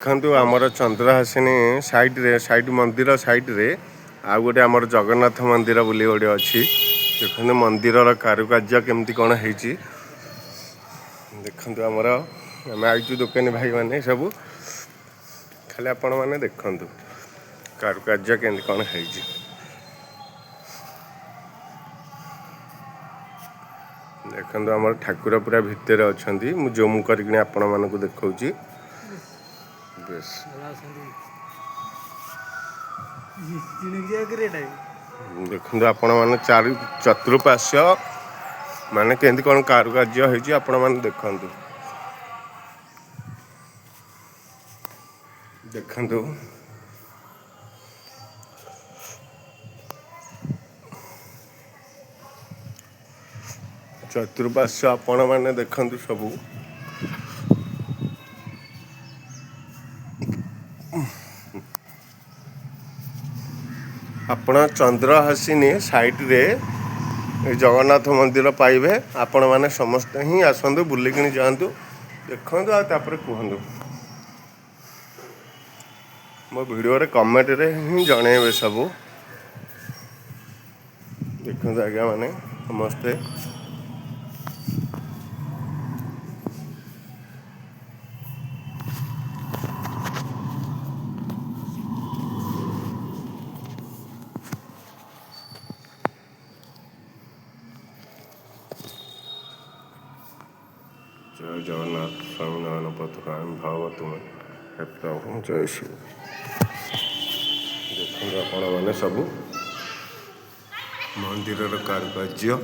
देखु आमर चंद्रहासिनी साइड मंदिर साइड्रे आउ गोटे आमर जगन्नाथ मंदिर बोली गोटे अच्छी देखते मंदिर कारुकार्य केमती कौन है देखु आमर आम आईचु दुकानी भाई मैंने सब खाली आपण मैंने देखु कारुकार्य केमती कौन है देखु आमर ठाकुर पूरा भितर अच्छा मुझे जूम करके आपण मानक देखा देखु आपण मैंने चारि चतुर्पार्श्व माने केमती कौन कारुकार्य होती आपण मैंने देखु देखु चतुर्पार्श्व आपण मैंने देखु सबू आपण चंद्रहासिनी साइड्रे जगन्नाथ मंदिर पाइबे आपण मैंने समस्ते ही आसतु बुलिकी जातु देखु आपर कहतु मो वीडियो कमेंट रे ही जनइबे सबू देखु आज्ञा मैंने समस्ते जय जगन्नाथ स्वामी नारायण पथुराम भाव तुम हे प्रभु जय शिव देखो आपण मैंने सब मंदिर कारुकार्य